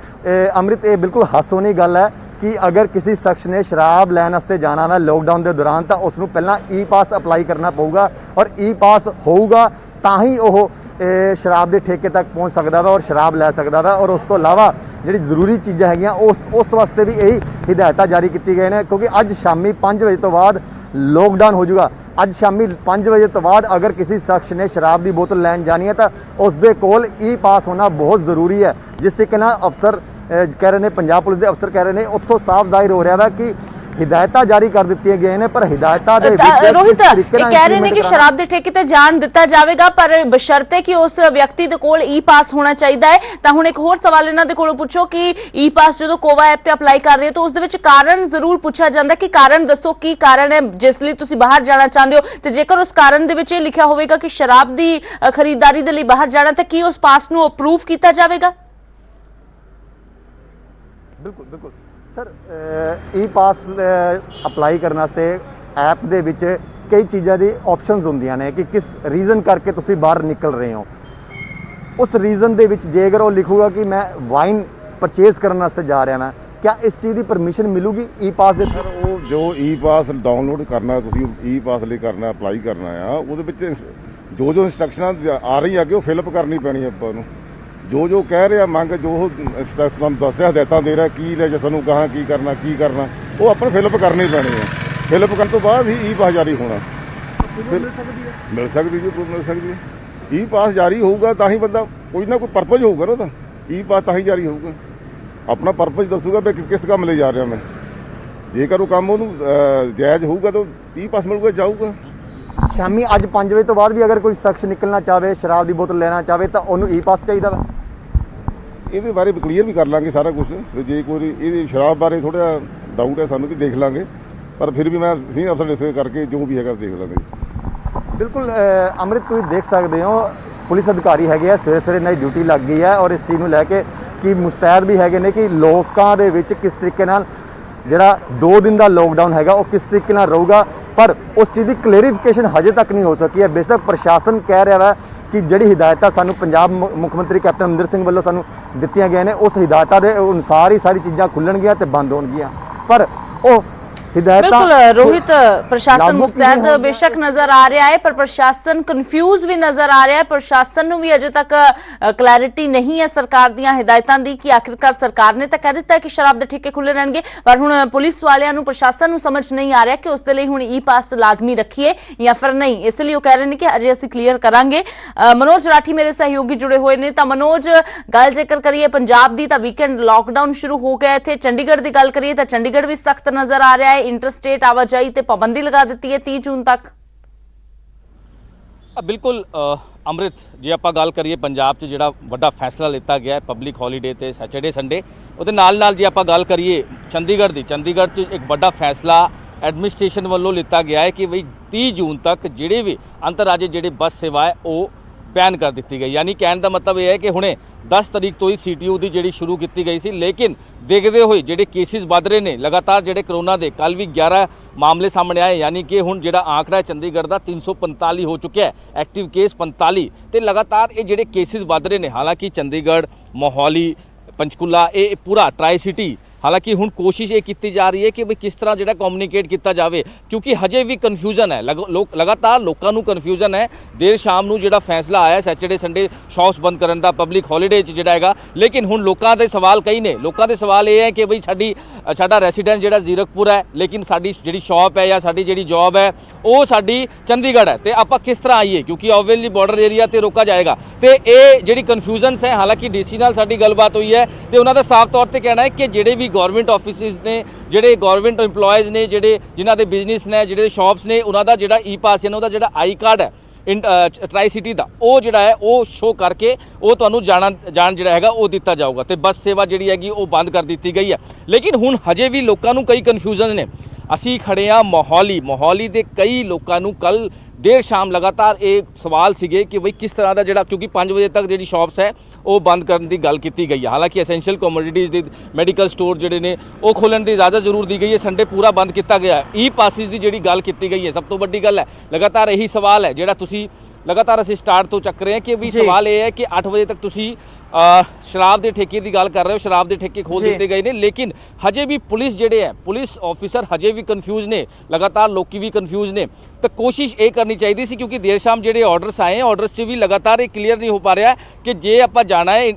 ਅੰਮ੍ਰਿਤ, ਇਹ ਬਿਲਕੁਲ ਹਾਸੋਹੀਣੀ ਗੱਲ ਹੈ ਕਿ ਅਗਰ ਕਿਸੇ ਸ਼ਖਸ ਨੇ ਸ਼ਰਾਬ ਲੈਣ ਵਾਸਤੇ ਜਾਣਾ ਹੈ ਲੋਕਡਾਊਨ ਦੇ ਦੌਰਾਨ, ਤਾਂ ਉਸ ਨੂੰ ਪਹਿਲਾਂ ਈ ਪਾਸ ਅਪਲਾਈ ਕਰਨਾ ਪਊਗਾ, ਔਰ ਈ ਪਾਸ ਹੋਊਗਾ ਤਾਂ ਹੀ ਉਹ ਸ਼ਰਾਬ ਦੇ ਠੇਕੇ ਤੱਕ ਪਹੁੰਚ ਸਕਦਾ ਵਾ ਔਰ ਸ਼ਰਾਬ ਲੈ ਸਕਦਾ ਵਾ। ਔਰ ਉਸ ਤੋਂ ਇਲਾਵਾ ਜਿਹੜੀ ਜ਼ਰੂਰੀ ਚੀਜ਼ਾਂ ਹੈਗੀਆਂ ਉਸ ਵਾਸਤੇ ਵੀ ਇਹੀ ਹਿਦਾਇਤਾਂ ਜਾਰੀ ਕੀਤੀ ਗਈਆਂ ਨੇ, ਕਿਉਂਕਿ ਅੱਜ ਸ਼ਾਮੀ 5 ਵਜੇ ਤੋਂ ਬਾਅਦ ਲੋਕਡਾਊਨ ਹੋ ਜਾਊਗਾ। ਅੱਜ ਸ਼ਾਮੀ 5 ਵਜੇ ਤੋਂ ਬਾਅਦ ਅਗਰ ਕਿਸੇ ਸ਼ਖਸ ਨੇ ਸ਼ਰਾਬ ਦੀ ਬੋਤਲ ਲੈਣ ਜਾਣੀ ਹੈ ਤਾਂ ਉਸ ਦੇ ਕੋਲ ਈ ਪਾਸ ਹੋਣਾ ਬਹੁਤ ਜ਼ਰੂਰੀ ਹੈ। ਜਿਸ ਤਰੀਕੇ ਨਾਲ ਅਫਸਰ ਕਹਿ ਰਹੇ ਨੇ, ਪੰਜਾਬ ਪੁਲਿਸ ਦੇ ਅਫਸਰ ਕਹਿ ਰਹੇ ਨੇ, ਉੱਥੋਂ ਸਾਫ਼ ਜ਼ਾਹਿਰ ਹੋ ਰਿਹਾ ਵਾ ਕਿ ਹਿਦਾਇਤਾਂ ਜਾਰੀ ਕਰ ਦਿੱਤੀਆਂ ਗਈਆਂ ਨੇ, ਪਰ ਹਿਦਾਇਤਾਂ ਦੇ ਵਿੱਚ ਰੋਹਿਤ ਇਹ ਕਹਿ ਰਹੇ ਨੇ ਕਿ ਸ਼ਰਾਬ ਦੇ ਠੇਕੇ ਤੇ ਜਾਣ ਦਿੱਤਾ ਜਾਵੇਗਾ, ਪਰ ਬਸ਼ਰਤੇ ਕਿ ਉਸ ਵਿਅਕਤੀ ਦੇ ਕੋਲ ਈ ਪਾਸ ਹੋਣਾ ਚਾਹੀਦਾ ਹੈ। ਤਾਂ ਹੁਣ ਇੱਕ ਹੋਰ ਸਵਾਲ ਇਹਨਾਂ ਦੇ ਕੋਲੋਂ ਪੁੱਛੋ ਕਿ ਈ ਪਾਸ ਜਦੋਂ ਕੋਵਾ ਐਪ ਤੇ ਅਪਲਾਈ ਕਰਦੇ ਹੋ ਤਾਂ ਉਸ ਦੇ ਵਿੱਚ ਕਾਰਨ ਜ਼ਰੂਰ ਪੁੱਛਿਆ ਜਾਂਦਾ ਕਿ ਕਾਰਨ ਦੱਸੋ, ਕੀ ਕਾਰਨ ਹੈ ਜਿਸ ਲਈ ਤੁਸੀਂ ਬਾਹਰ ਜਾਣਾ ਚਾਹੁੰਦੇ ਹੋ, ਤੇ ਜੇਕਰ ਉਸ ਕਾਰਨ ਦੇ ਵਿੱਚ ਇਹ ਲਿਖਿਆ ਹੋਵੇਗਾ ਕਿ ਸ਼ਰਾਬ ਦੀ ਖਰੀਦਦਾਰੀ ਦੇ ਲਈ ਬਾਹਰ ਜਾਣਾ, ਤਾਂ ਕੀ ਉਸ ਪਾਸ ਨੂੰ ਅਪਰੂਵ ਕੀਤਾ ਜਾਵੇਗਾ? ਬਿਲਕੁਲ ਬਿਲਕੁਲ ਸਰ, ਈ ਪਾਸ ਅਪਲਾਈ ਕਰਨ ਵਾਸਤੇ ਐਪ ਦੇ ਵਿੱਚ ਕਈ ਚੀਜ਼ਾਂ ਦੀ ਆਪਸ਼ਨਸ ਹੁੰਦੀਆਂ ਨੇ ਕਿ ਕਿਸ ਰੀਜ਼ਨ ਕਰਕੇ ਤੁਸੀਂ ਬਾਹਰ ਨਿਕਲ ਰਹੇ ਹੋ। ਉਸ ਰੀਜ਼ਨ ਦੇ ਵਿੱਚ ਜੇਕਰ ਉਹ ਲਿਖੂਗਾ ਕਿ ਮੈਂ ਵਾਈਨ ਪਰਚੇਜ਼ ਕਰਨ ਵਾਸਤੇ ਜਾ ਰਿਹਾ, ਮੈਂ ਕਿਆ ਇਸ ਚੀਜ਼ ਦੀ ਪਰਮਿਸ਼ਨ ਮਿਲੂਗੀ ਈ ਪਾਸ ਦੇ? ਸਰ, ਉਹ ਜੋ ਈ ਪਾਸ ਡਾਊਨਲੋਡ ਕਰਨਾ, ਤੁਸੀਂ ਈ ਪਾਸ ਲਈ ਕਰਨਾ, ਅਪਲਾਈ ਕਰਨਾ ਆ, ਉਹਦੇ ਵਿੱਚ ਜੋ ਜੋ ਇੰਸਟਰਕਸ਼ਨਾਂ ਆ ਰਹੀ ਅੱਗੇ ਉਹ ਫਿਲਅਪ ਕਰਨੀ ਪੈਣੀ ਆਪਾਂ ਨੂੰ। ਜੋ ਕਹਿ ਰਿਹਾ ਮੰਗ, ਜੋ ਤੁਹਾਨੂੰ ਦੱਸ ਰਿਹਾ, ਹਦਾਇਤਾਂ ਦੇ ਰਿਹਾ, ਕੀ ਲੈ ਤੁਹਾਨੂੰ ਕਹਾਂ ਕੀ ਕਰਨਾ ਉਹ ਆਪਾਂ ਨੂੰ ਫਿਲਅਪ ਕਰਨੀ ਪੈਣੀ ਹੈ। ਫਿਲਅਪ ਕਰਨ ਤੋਂ ਬਾਅਦ ਹੀ ਈ ਪਾਸ ਜਾਰੀ ਹੋਣਾ। ਮਿਲ ਸਕਦੀ ਜੀ, ਮਿਲ ਸਕਦੀ ਹੈ। ਈ ਪਾਸ ਜਾਰੀ ਹੋਊਗਾ ਤਾਂ ਹੀ ਬੰਦਾ ਕੋਈ ਨਾ ਕੋਈ ਪਰਪਸ ਹੋਊਗਾ ਨਾ ਉਹਦਾ, ਈ ਪਾਸ ਤਾਂ ਹੀ ਜਾਰੀ ਹੋਊਗਾ। ਆਪਣਾ ਪਰਪਸ ਦੱਸੂਗਾ ਵੀ ਕਿਸ ਕੰਮ ਲਈ ਜਾ ਰਿਹਾ ਮੈਂ। ਜੇਕਰ ਉਹ ਕੰਮ ਉਹਨੂੰ ਜਾਇਜ਼ ਹੋਊਗਾ ਤਾਂ ਈ ਪਾਸ ਮਿਲੂਗਾ, ਜਾਊਗਾ। ਸ਼ਾਮੀ ਅੱਜ 5 ਵਜੇ ਤੋਂ ਬਾਅਦ ਵੀ ਅਗਰ ਕੋਈ ਸ਼ਖਸ ਨਿਕਲਣਾ ਚਾਹਵੇ, ਸ਼ਰਾਬ ਦੀ ਬੋਤਲ ਲੈਣਾ ਚਾਹਵੇ ਤਾਂ ਉਹਨੂੰ ਈ ਪਾਸ ਚਾਹੀਦਾ ਵਾ। ਇਹਦੇ ਬਾਰੇ ਕਲੀਅਰ ਵੀ ਕਰ ਲਾਂਗੇ ਸਾਰਾ ਕੁਝ। ਜੇ ਕੋਈ ਇਹਦੀ ਸ਼ਰਾਬ ਬਾਰੇ ਥੋੜਾ ਡਾਊਟ ਹੈ ਸਾਨੂੰ, ਵੀ ਦੇਖ ਲਾਂਗੇ, ਪਰ ਫਿਰ ਵੀ ਮੈਂ ਸੀਨੀਅਰ ਅਫਸਰ ਡਿਸਕਸ ਕਰਕੇ ਜੋ ਵੀ ਹੈਗਾ ਦੇਖ ਲਾਂਗੇ। ਬਿਲਕੁਲ ਅੰਮ੍ਰਿਤ, ਤੁਸੀਂ ਦੇਖ ਸਕਦੇ ਹੋ ਪੁਲਿਸ ਅਧਿਕਾਰੀ ਹੈਗੇ ਆ, ਸਵੇਰੇ ਸਵੇਰੇ ਇਹਨਾਂ ਦੀ ਡਿਊਟੀ ਲੱਗ ਗਈ ਹੈ ਔਰ ਇਸ ਚੀਜ਼ ਨੂੰ ਲੈ ਕੇ ਕਿ ਮੁਸਤੈਦ ਵੀ ਹੈਗੇ ਨੇ ਕਿ ਲੋਕਾਂ ਦੇ ਵਿੱਚ ਕਿਸ ਤਰੀਕੇ ਨਾਲ ਜਿਹੜਾ 2 ਦਿਨ ਦਾ ਲੋਕਡਾਊਨ ਹੈਗਾ ਉਹ ਕਿਸ ਤਰੀਕੇ ਨਾਲ ਰਹੂਗਾ, ਪਰ ਉਸ ਚੀਜ਼ ਦੀ ਕਲੈਰੀਫਿਕੇਸ਼ਨ ਹਜੇ ਤੱਕ ਨਹੀਂ ਹੋ ਸਕੀ ਹੈ। ਬੇਸ਼ੱਕ ਪ੍ਰਸ਼ਾਸਨ ਕਹਿ ਰਿਹਾ ਹੈ ਕਿ ਜਿਹੜੀ ਹਿਦਾਇਤਾਂ ਸਾਨੂੰ ਪੰਜਾਬ ਮੁੱਖ ਮੰਤਰੀ ਕੈਪਟਨ ਅਮਰਿੰਦਰ ਸਿੰਘ ਵੱਲੋਂ ਸਾਨੂੰ ਦਿੱਤੀਆਂ ਗਈਆਂ ਨੇ, ਉਸ ਹਿਦਾਇਤਾਂ ਦੇ ਅਨੁਸਾਰ ਹੀ ਸਾਰੀ ਚੀਜ਼ਾਂ ਖੁੱਲਣਗੀਆਂ ਤੇ ਬੰਦ ਹੋਣਗੀਆਂ, ਪਰ ਉਹ ਹਿਦਾਇਤਾਂ ਬਿਲਕੁਲ ਰੋਹਿਤ, ਪ੍ਰਸ਼ਾਸਨ ਲਾਗੂ ਮੁਸਤੈਦ ਕਿਵੇਂ ਬੇਸ਼ੱਕ ਨਜ਼ਰ ਆ ਰਿਹਾ ਹੈ, ਪਰ ਪ੍ਰਸ਼ਾਸਨ ਕਨਫਿਊਜ਼ ਵੀ ਨਜ਼ਰ ਆ ਰਿਹਾ ਹੈ। ਪ੍ਰਸ਼ਾਸਨ ਨੂੰ ਵੀ ਅਜੇ ਤੱਕ ਕਲੈਰਿਟੀ ਨਹੀਂ ਹੈ ਸਰਕਾਰ ਦੀਆਂ ਹਿਦਾਇਤਾਂ ਦੀ ਕਿ ਆਖਿਰਕਾਰ ਸਰਕਾਰ ਨੇ ਤਾਂ ਕਹਿ ਦਿੱਤਾ ਹੈ ਕਿ ਸ਼ਰਾਬ ਦੇ ਠੇਕੇ ਖੁੱਲੇ ਰਹਿਣਗੇ, ਪਰ ਹੁਣ ਪੁਲਿਸ ਵਾਲਿਆਂ ਨੂੰ, ਪ੍ਰਸ਼ਾਸਨ ਨੂੰ ਸਮਝ ਨਹੀਂ ਆ ਰਿਹਾ ਕਿ ਉਸ ਦੇ ਲਈ ਹੁਣ ਈ ਪਾਸ ਲਾਜ਼ਮੀ ਰੱਖੀਏ ਜਾਂ ਫਿਰ ਨਹੀਂ। ਇਸ ਲਈ ਉਹ ਕਹਿ ਰਹੇ ਨੇ ਕਿ ਅਜੇ ਅਸੀਂ ਕਲੀਅਰ ਕਰਾਂਗੇ। ਮਨੋਜ ਰਾਠੀ ਮੇਰੇ ਸਹਿਯੋਗੀ ਜੁੜੇ ਹੋਏ ਨੇ। ਤਾਂ ਮਨੋਜ, ਗੱਲ ਜੇਕਰ ਕਰੀਏ ਪੰਜਾਬ ਦੀ ਤਾਂ ਵੀਕਐਂਡ ਲਾਕਡਾਊਨ ਸ਼ੁਰੂ ਹੋ ਗਿਆ ਇੱਥੇ। ਚੰਡੀਗੜ੍ਹ ਦੀ ਗੱਲ ਕਰੀਏ ਤਾਂ ਚੰਡੀਗੜ੍ਹ ਵੀ ਸਖਤ ਨਜ਼ਰ ਆ ਰਿਹਾ ਹੈ। ਇੰਟਰਸਟੇਟ ਆਵਾਜਾਈ ਤੇ ਪਾਬੰਦੀ ਲਗਾ ਦਿੱਤੀ ਹੈ 30 ਜੂਨ ਤੱਕ। ਬਿਲਕੁਲ ਅੰਮ੍ਰਿਤ, ਜੇ ਆਪਾਂ ਗੱਲ ਕਰੀਏ ਪੰਜਾਬ 'ਚ ਜਿਹੜਾ ਵੱਡਾ ਫੈਸਲਾ ਲਿੱਤਾ ਗਿਆ ਹੈ ਪਬਲਿਕ ਹੌਲੀਡੇ ਤੇ ਸੈਟਰਡੇ ਸੰਡੇ, ਉਹਦੇ ਨਾਲ ਜੇ ਆਪਾਂ ਗੱਲ ਕਰੀਏ ਚੰਡੀਗੜ੍ਹ 'ਚ ਇੱਕ ਵੱਡਾ ਫੈਸਲਾ ਐਡਮਿਨਿਸਟ੍ਰੇਸ਼ਨ ਵੱਲੋਂ ਲਿੱਤਾ ਗਿਆ ਹੈ ਕਿ ਬਈ 30 ਜੂਨ ਤੱਕ ਜਿਹੜੇ ਵੀ ਅੰਤਰਰਾਜੀ ਜਿਹੜੇ ਬੱਸ ਸੇਵਾ ਹੈ ਉਹ ਬੈਨ ਕਰ ਦਿੱਤੀ ਗਈ। ਯਾਨੀ ਕਹਿਣ ਦਾ ਮਤਲਬ ਇਹ ਹੈ ਕਿ ਹੁਣੇ 10 ਤਰੀਕ ਤੋਂ ਹੀ CTU ਦੀ ਜਿਹੜੀ ਸ਼ੁਰੂ ਕੀਤੀ ਗਈ ਸੀ, ਲੇਕਿਨ ਦੇਖਦੇ ਹੋਏ ਜਿਹੜੇ ਕੇਸਿਸ ਵੱਧ ਰਹੇ ਨੇ ਲਗਾਤਾਰ, ਜਿਹੜੇ ਕਰੋਨਾ ਦੇ ਕੱਲ ਵੀ 11 ਮਾਮਲੇ ਸਾਹਮਣੇ ਆਏ, ਯਾਨੀ ਕਿ ਹੁਣ ਜਿਹੜਾ ਆંકੜਾ ਹੈ ਚੰਡੀਗੜ੍ਹ ਦਾ 345 ਹੋ ਚੁੱਕਿਆ ਹੈ, ਐਕਟਿਵ ਕੇਸ 45, ਤੇ ਲਗਾਤਾਰ ਇਹ ਜਿਹੜੇ ਕੇਸਿਸ ਵੱਧ ਰਹੇ ਨੇ। ਹਾਲਾਂਕਿ ਚੰਡੀਗੜ੍ਹ, ਮੋਹਾਲੀ, ਪੰਚਕੂਲਾ, ਇਹ ਪੂਰਾ ਟਰਾਈ ਸਿਟੀ, ਹਾਲਾਂਕਿ ਹੁਣ ਕੋਸ਼ਿਸ਼ ਇਹ ਕੀਤੀ ਜਾ ਰਹੀ ਹੈ ਕਿ ਵੀ ਕਿਸ ਤਰ੍ਹਾਂ ਜਿਹੜਾ ਕਮਿਊਨੀਕੇਟ ਕੀਤਾ ਜਾਵੇ, ਕਿਉਂਕਿ ਹਜੇ ਵੀ ਕਨਫਿਊਜ਼ਨ ਹੈ, ਲਗਾਤਾਰ ਲੋਕਾਂ ਨੂੰ ਕਨਫਿਊਜ਼ਨ ਹੈ। ਦੇਰ ਸ਼ਾਮ ਨੂੰ ਜਿਹੜਾ ਫੈਸਲਾ ਆਇਆ ਸੈਟਰਡੇ ਸੰਡੇ ਸ਼ੌਪਸ ਬੰਦ ਕਰਨ ਦਾ ਪਬਲਿਕ ਹੌਲੀਡੇ 'ਚ ਜਿਹੜਾ ਹੈਗਾ, ਲੇਕਿਨ ਹੁਣ ਲੋਕਾਂ ਦੇ ਸਵਾਲ ਕਈ ਨੇ। ਲੋਕਾਂ ਦੇ ਸਵਾਲ ਇਹ ਹੈ ਕਿ ਬਈ ਸਾਡਾ ਰੈਸੀਡੈਂਸ ਜਿਹੜਾ ਜ਼ੀਰਕਪੁਰ ਹੈ, ਲੇਕਿਨ ਸਾਡੀ ਜਿਹੜੀ ਸ਼ੌਪ ਹੈ ਜਾਂ ਸਾਡੀ ਜਿਹੜੀ ਜੌਬ ਹੈ ਉਹ ਸਾਡੀ ਚੰਡੀਗੜ੍ਹ ਹੈ, ਤੇ ਆਪਾਂ ਕਿਸ ਤਰ੍ਹਾਂ ਆਈਏ, ਕਿਉਂਕਿ ਆਬਵੀਅਸਲੀ ਬਾਰਡਰ ਏਰੀਆ ਤੇ ਰੋਕਾ ਜਾਏਗਾ। ਤੇ ਇਹ ਜਿਹੜੀ ਕਨਫਿਊਜ਼ਨਸ ਹੈ, ਹਾਲਾਂਕਿ DC ਨਾਲ ਸਾਡੀ ਗੱਲਬਾਤ ਹੋਈ ਹੈ ਤੇ ਉਹਨਾਂ ਦਾ ਸਾਫ਼ ਤੌਰ ਤੇ ਕਹਿਣਾ ਹੈ ਕਿ ਜਿਹੜੇ ਵੀ ਗਵਰਨਮੈਂਟ ਆਫਿਸਿਸ ਨੇ, ਜਿਹੜੇ ਗਵਰਨਮੈਂਟ EMPLOYEES ਨੇ, ਜਿਹੜੇ ਜਿਨ੍ਹਾਂ ਦੇ ਬਿਜ਼ਨਸ ਨੇ, ਜਿਹੜੇ ਸ਼ਾਪਸ ਨੇ, ਉਹਨਾਂ ਦਾ ਜਿਹੜਾ ਈ ਪਾਸ ਹੈ, ਉਹਦਾ ਜਿਹੜਾ ਆਈ ਕਾਰਡ ਹੈ ਟਰਾਈ ਸਿਟੀ ਦਾ, ਉਹ ਜਿਹੜਾ ਹੈ ਉਹ ਸ਼ੋ ਕਰਕੇ ਉਹ ਤੁਹਾਨੂੰ ਜਾਣ ਜਿਹੜਾ ਹੈਗਾ ਉਹ ਦਿੱਤਾ ਜਾਊਗਾ। ਤੇ ਬੱਸ ਸੇਵਾ ਜਿਹੜੀ ਹੈਗੀ ਉਹ ਬੰਦ ਕਰ ਦਿੱਤੀ ਗਈ ਹੈ। ਲੇਕਿਨ ਹੁਣ ਹਜੇ ਵੀ ਲੋਕਾਂ ਨੂੰ ਕਈ ਕਨਫਿਊਜ਼ਨ ਨੇ। ਅਸੀਂ ਖੜੇ ਹਾਂ ਮੋਹਾਲੀ ਦੇ ਕਈ ਲੋਕਾਂ ਨੂੰ ਕੱਲ ਦੇਰ ਸ਼ਾਮ ਲਗਾਤਾਰ ਇਹ ਸਵਾਲ ਸੀਗੇ ਕਿ ਬਈ ਕਿਸ ਤਰ੍ਹਾਂ ਦਾ ਜਿਹੜਾ, ਕਿਉਂਕਿ 5 ਵਜੇ ਤੱਕ ਜਿਹੜੀ ਸ਼ਾਪਸ ਹੈ ਉਹ ਬੰਦ ਕਰਨ ਦੀ ਗੱਲ ਕੀਤੀ ਗਈ ਹੈ। ਹਾਲਾਂਕਿ ਐਸੈਂਸ਼ੀਅਲ ਕਮੋਡਿਟੀਜ਼ ਦੇ ਮੈਡੀਕਲ ਸਟੋਰ ਜਿਹੜੇ ਨੇ ਉਹ ਖੋਲ੍ਹਣ ਦੀ ਇਜਾਜ਼ਤ ਜ਼ਰੂਰ ਦੀ ਗਈ ਹੈ। ਸੰਡੇ ਪੂਰਾ ਬੰਦ ਕੀਤਾ ਗਿਆ ਹੈ। ਈ ਪਾਸਿਸ ਦੀ ਜਿਹੜੀ ਗੱਲ ਕੀਤੀ ਗਈ ਹੈ, ਸਭ ਤੋਂ ਵੱਡੀ ਗੱਲ ਹੈ, ਲਗਾਤਾਰ ਇਹੀ ਸਵਾਲ ਹੈ ਜਿਹੜਾ ਤੁਸੀਂ ਲਗਾਤਾਰ ਅਸੀਂ ਸਟਾਰਟ ਤੋਂ ਚੱਕ ਰਹੇ ਹਾਂ ਕਿ ਵੀ ਸਵਾਲ ਇਹ ਹੈ ਕਿ 8 ਵਜੇ ਤੱਕ ਤੁਸੀਂ ਸ਼ਰਾਬ ਦੇ ਠੇਕੇ ਦੀ ਗੱਲ ਕਰ ਰਹੇ ਹੋ, ਸ਼ਰਾਬ ਦੇ ਠੇਕੇ ਖੋਲ ਦਿੱਤੇ ਗਏ ਨੇ, ਲੇਕਿਨ ਹਜੇ ਵੀ ਪੁਲਿਸ ਜਿਹੜੇ ਹੈ, ਪੁਲਿਸ ਆਫੀਸਰ ਹਜੇ ਵੀ ਕਨਫਿਊਜ਼ ਨੇ, ਲਗਾਤਾਰ ਲੋਕੀ ਵੀ ਕਨਫਿਊਜ਼ ਨੇ। ਤਾਂ ਕੋਸ਼ਿਸ਼ ਇਹ ਕਰਨੀ ਚਾਹੀਦੀ ਸੀ, ਕਿਉਂਕਿ ਦੇਰ ਸ਼ਾਮ ਜਿਹੜੇ ਆਰਡਰਸ ਆਏ, ਆਰਡਰਸ 'ਚ ਵੀ ਲਗਾਤਾਰ ਇਹ ਕਲੀਅਰ ਨਹੀਂ ਹੋ ਪਾ ਰਿਹਾ ਕਿ ਜੇ ਆਪਾਂ ਜਾਣਾ ਹੈ,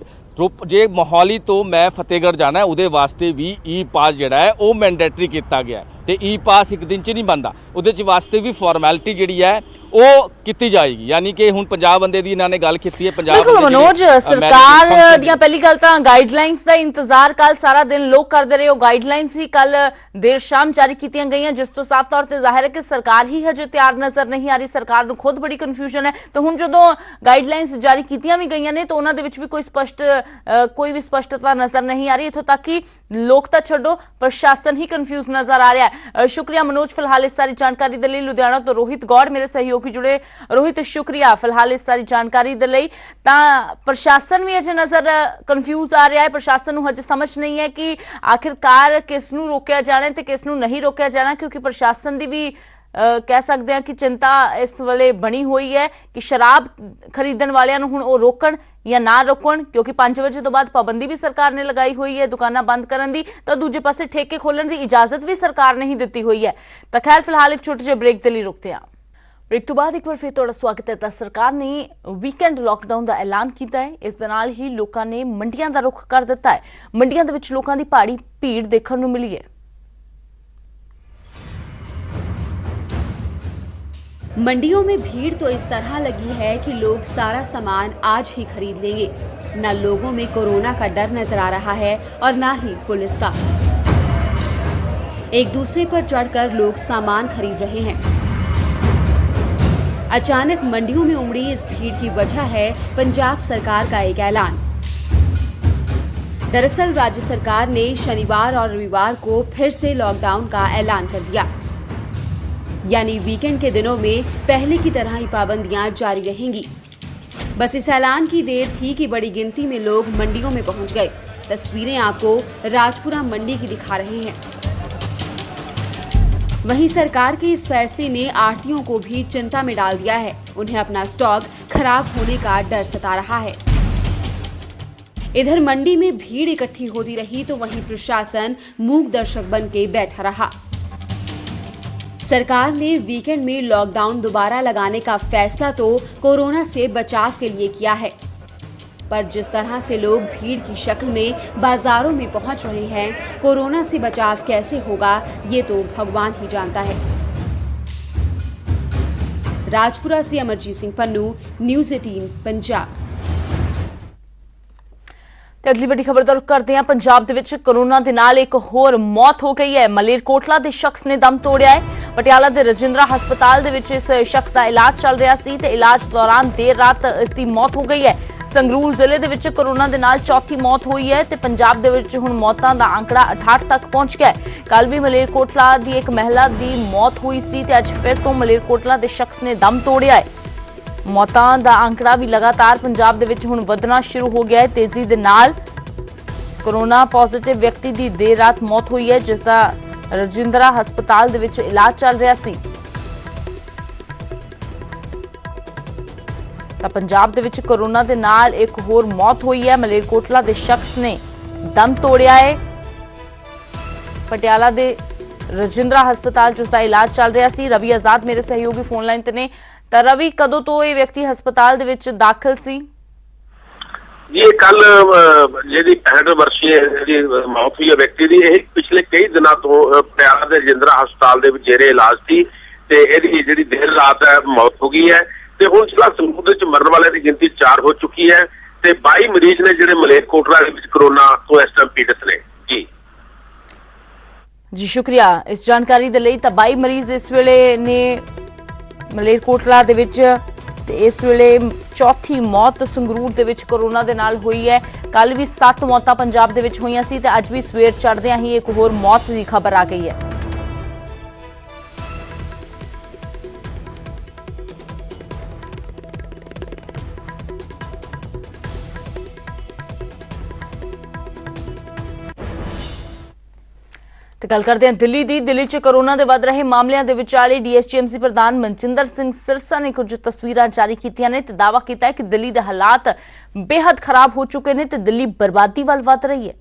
ਜੇ ਮੋਹਾਲੀ ਤੋਂ ਮੈਂ ਫਤਿਹਗੜ੍ਹ ਜਾਣਾ ਹੈ, ਉਹਦੇ ਵਾਸਤੇ ਵੀ ਈ ਪਾਸ ਜਿਹੜਾ ਹੈ ਉਹ ਮੈਂਡੇਟਰੀ ਕੀਤਾ ਗਿਆ ਹੈ। ਤੇ ਈ ਪਾਸ ਇੱਕ ਦਿਨ 'ਚ ਨਹੀਂ ਬਣਦਾ, ਉਹਦੇ 'ਚ ਵਾਸਤੇ ਵੀ ਫਾਰਮੈਲਿਟੀ ਜਿਹੜੀ ਹੈ ਉਹ ਕੀਤੀ ਜਾਏਗੀ। ਯਾਨੀ ਕਿ ਹੁਣ ਪੰਜਾਬ ਬੰਦੇ ਦੀ ਇਹਨਾਂ ਨੇ ਗੱਲ ਕੀਤੀ ਹੈ। ਪੰਜਾਬ ਮਨੋਜ, ਸਰਕਾਰ ਦੀਆਂ ਪਹਿਲੀ ਗੱਲ ਤਾਂ ਗਾਈਡਲਾਈਨਸ ਦਾ ਇੰਤਜ਼ਾਰ ਕੱਲ ਸਾਰਾ ਦਿਨ ਲੋਕ ਕਰਦੇ ਰਹੇ। ਉਹ ਗਾਈਡਲਾਈਨਸ ਹੀ ਕੱਲ ਦੇਰ ਸ਼ਾਮ ਜਾਰੀ ਕੀਤੀਆਂ ਗਈਆਂ, ਜਿਸ ਤੋਂ ਸਾਫ਼ ਤੌਰ ਤੇ ਜ਼ਾਹਿਰ ਹੈ ਕਿ ਸਰਕਾਰ ਹੀ ਹਜੇ ਤਿਆਰ ਨਜ਼ਰ ਨਹੀਂ ਆ ਰਹੀ। ਸਰਕਾਰ ਨੂੰ ਖੁਦ ਬੜੀ ਕਨਫਿਊਜ਼ਨ ਹੈ। ਤਾਂ ਹੁਣ ਜਦੋਂ ਗਾਈਡਲਾਈਨਸ ਜਾਰੀ ਕੀਤੀਆਂ ਵੀ ਗਈਆਂ ਨੇ ਤਾਂ ਉਹਨਾਂ ਦੇ ਵਿੱਚ ਵੀ ਕੋਈ ਵੀ ਸਪਸ਼ਟਤਾ ਨਜ਼ਰ ਨਹੀਂ ਆ ਰਹੀ। ਇੱਥੋਂ ਤੱਕ ਕਿ ਲੋਕ ਤਾਂ ਛੱਡੋ, ਪ੍ਰਸ਼ਾਸਨ ਹੀ ਕਨਫਿਊਜ਼ ਨਜ਼ਰ ਆ ਰਿਹਾ ਹੈ। ਸ਼ੁਕਰੀਆ ਮਨੋਜ ਫਿਲਹਾਲ ਇਸ ਸਾਰੀ ਜਾਣਕਾਰੀ ਦੇ ਲਈ। ਲੁਧਿਆਣਾ ਤੋਂ ਰੋਹਿਤ ਗੌੜ ਮੇਰੇ ਸਹਿਯੋਗੀ जुड़े। रोहित शुक्रिया फिलहाल इस सारी जानकारी दे लई। तां प्रशासन भी अजे नजर कन्फ्यूज आ रहा है, प्रशासन नूं हजे समझ नहीं है कि आखिरकार किस नूं रोकिया जाना ते किस नूं नहीं रोकिया जाना, क्योंकि प्रशासन दी भी कह सकते हैं कि चिंता इस वेले बनी हुई है कि शराब खरीदण वालियां नूं हुण ओह रोकण या ना रोकण, क्योंकि 5 बजे तो बाद पाबंदी भी सरकार ने लगाई हुई है दुकानां बंद करन दी, तो दूजे पासे ठेके खोलण दी इजाजत भी सरकार ने ही दित्ती हुई है। तो खैर फिलहाल एक छोटे जे ब्रेक दे लई रुकते हैं। ब्रेक तो बाद एक बार फिर तुहाडा स्वागत है। सरकार ने वीकेंड लॉकडाउन का ऐलान किया है। इस दे नाल ही लोगों ने मंडियां का रुख कर दिता है। मंडियां दे विच लोगों की भारी भीड़ देखने को मिली है। मंडियों में भीड़ तो इस तरह लगी है कि लोग सारा सामान आज ही खरीद लेंगे। न लोगों में कोरोना का डर नजर आ रहा है और न ही पुलिस का। एक दूसरे पर चढ़कर लोग सामान खरीद रहे हैं। अचानक मंडियों में उमड़ी इस भीड़ की वजह है पंजाब सरकार का एक ऐलान। दरअसल राज्य सरकार ने शनिवार और रविवार को फिर से लॉकडाउन का ऐलान कर दिया, यानी वीकेंड के दिनों में पहले की तरह ही पाबंदियां जारी रहेंगी। बस इस ऐलान की देर थी कि बड़ी गिनती में लोग मंडियों में पहुंच गए। तस्वीरें आपको राजपुरा मंडी की दिखा रहे हैं। वहीं सरकार के इस फैसले ने आढ़तियों को भी चिंता में डाल दिया है। उन्हें अपना स्टॉक खराब होने का डर सता रहा है। इधर मंडी में भीड़ इकट्ठी होती रही तो वहीं प्रशासन मूक दर्शक बन के बैठा रहा। सरकार ने वीकेंड में लॉकडाउन दोबारा लगाने का फैसला तो कोरोना से बचाव के लिए किया है, पर जिस तरह से लोग भीड़ की शक्ल में बाजारों में पहुंच रहे हैं, कोरोना से बचाव कैसे होगा ये तो भगवान ही जानता है। राजपुरा से अमरजीत सिंह पन्नू, न्यूज़ 18 पंजाब। ਤੇ ਅਗਲੀ ਵੱਡੀ ਖਬਰ ਦਾ ਰੁਖ ਕਰਦੇ ਹਾਂ। ਪੰਜਾਬ ਦੇ ਵਿੱਚ ਕੋਰੋਨਾ ਦੇ ਨਾਲ ਇੱਕ ਹੋਰ ਮੌਤ ਹੋ ਗਈ ਹੈ। ਮਲੇਰਕੋਟਲਾ ਦੇ ਸ਼ਖਸ ਨੇ ਦਮ ਤੋੜਿਆ ਹੈ। ਪਟਿਆਲਾ ਦੇ ਰਜਿੰਦਰਾ ਹਸਪਤਾਲ ਦੇ ਵਿੱਚ ਇਸ ਸ਼ਖਸ ਦਾ ਇਲਾਜ ਚੱਲ ਰਿਹਾ ਸੀ ਤੇ ਇਲਾਜ ਦੌਰਾਨ ਦੇਰ ਰਾਤ ਇਸ ਦੀ ਮੌਤ ਹੋ ਗਈ ਹੈ। ਸੰਗਰੂਰ ਜ਼ਿਲ੍ਹੇ ਦੇ ਵਿੱਚ ਕੋਰੋਨਾ ਦੇ ਨਾਲ ਚੌਥੀ ਮੌਤ ਹੋਈ ਹੈ ਤੇ ਪੰਜਾਬ ਦੇ ਵਿੱਚ ਹੁਣ ਮੌਤਾਂ ਦਾ ਅੰਕੜਾ 68 ਤੱਕ ਪਹੁੰਚ ਗਿਆ ਹੈ। ਕੱਲ ਵੀ ਮਲੇਰਕੋਟਲਾ ਦੀ ਇੱਕ ਮਹਿਲਾ ਦੀ ਮੌਤ ਹੋਈ ਸੀ ਤੇ ਅੱਜ ਫਿਰ ਤੋਂ ਮਲੇਰਕੋਟਲਾ ਦੇ ਸ਼ਖਸ ਨੇ ਦਮ ਤੋੜਿਆ ਹੈ। ਮੌਤਾਂ ਦਾ ਅੰਕੜਾ ਵੀ ਲਗਾਤਾਰ ਪੰਜਾਬ ਦੇ ਵਿੱਚ ਹੁਣ ਵਧਣਾ ਸ਼ੁਰੂ ਹੋ ਗਿਆ ਹੈ। ਤੇਜ਼ੀ ਦੇ ਨਾਲ ਕੋਰੋਨਾ ਪੋਜ਼ਿਟਿਵ ਵਿਅਕਤੀ ਦੀ ਦੇਰ ਰਾਤ ਮੌਤ ਹੋਈ ਹੈ, ਜਿਸ ਦਾ ਰਜਿੰਦਰਾ ਹਸਪਤਾਲ ਦੇ ਵਿੱਚ ਇਲਾਜ ਚੱਲ ਰਿਹਾ ਸੀ। ਤਾਂ ਪੰਜਾਬ ਦੇ ਵਿੱਚ ਕੋਰੋਨਾ ਦੇ ਨਾਲ ਇੱਕ ਹੋਰ ਮੌਤ ਹੋਈ ਹੈ। ਮਲੇਰਕੋਟਲਾ ਦੇ ਸ਼ਖਸ ਨੇ ਦਮ ਤੋੜਿਆ ਹੈ। ਪਟਿਆਲਾ ਦੇ ਰਜਿੰਦਰਾ ਹਸਪਤਾਲ ਜਿਸ ਦਾ ਇਲਾਜ ਚੱਲ ਰਿਹਾ ਸੀ। ਰਵੀ ਆਜ਼ਾਦ ਮੇਰੇ ਸਹਿਯੋਗੀ ਫੋਨ ਲਾਈਨ ਤੇ ਨੇ। ਤਾਂ ਰਵੀ, ਕਦੋਂ ਤੋਂ ਇਹ ਵਿਅਕਤੀ ਹਸਪਤਾਲ ਦੇ ਵਿੱਚ ਦਾਖਲ ਸੀ? ये कल जी 65 वर्षीय जी मौत हुई है व्यक्ति की। यह पिछले कई दिनों तो पटियाला के रजिंदरा हस्पताल के जेरे इलाज थी ते इहदी जिहड़ी देर रात है मौत हो गई है ते हुण जिला संगरूर दे विच मरण वाले की गिनती 4 हो चुकी है ते 22 मरीज ने जिहड़े मलेरकोटला दे विच कोरोना तो इस टाइम पीड़ित ने। जी शुक्रिया इस जानकारी दे लई। तां 22 मरीज इस वेले ने मलेरकोटला दे विच ਤੇ ਇਸ ਵੇਲੇ ਚੌਥੀ ਮੌਤ ਸੰਗਰੂਰ ਦੇ ਵਿੱਚ ਕੋਰੋਨਾ ਦੇ ਨਾਲ ਹੋਈ ਹੈ। ਕੱਲ ਵੀ 7 ਮੌਤਾਂ ਪੰਜਾਬ ਦੇ ਵਿੱਚ ਹੋਈਆਂ ਸੀ ਤੇ ਅੱਜ ਵੀ ਸਵੇਰ ਚੜ੍ਹਦਿਆਂ ਹੀ ਇੱਕ ਹੋਰ ਮੌਤ ਦੀ ਖਬਰ ਆ ਗਈ ਹੈ। ਤੇ ਗੱਲ ਕਰਦੇ ਹਾਂ ਦਿੱਲੀ ਦੀ। ਦਿੱਲੀ 'ਚ ਕੋਰੋਨਾ ਦੇ ਵੱਧ ਰਹੇ ਮਾਮਲਿਆਂ ਦੇ ਵਿਚਾਲੇ ਡੀਐਸਜੀਐਮਸੀ ਪ੍ਰਧਾਨ ਮਨਜਿੰਦਰ ਸਿੰਘ ਸਿਰਸਾ ਨੇ ਕੁਝ ਤਸਵੀਰਾਂ ਜਾਰੀ ਕੀਤੀਆਂ ਨੇ ਤੇ ਦਾਅਵਾ ਕੀਤਾ ਹੈ ਕਿ ਦਿੱਲੀ ਦੇ ਹਾਲਾਤ ਬੇहद ਖਰਾਬ ਹੋ ਚੁੱਕੇ ਨੇ ਤੇ ਦਿੱਲੀ ਬਰਬਾਦੀ ਵੱਲ ਵਧ ਰਹੀ ਹੈ।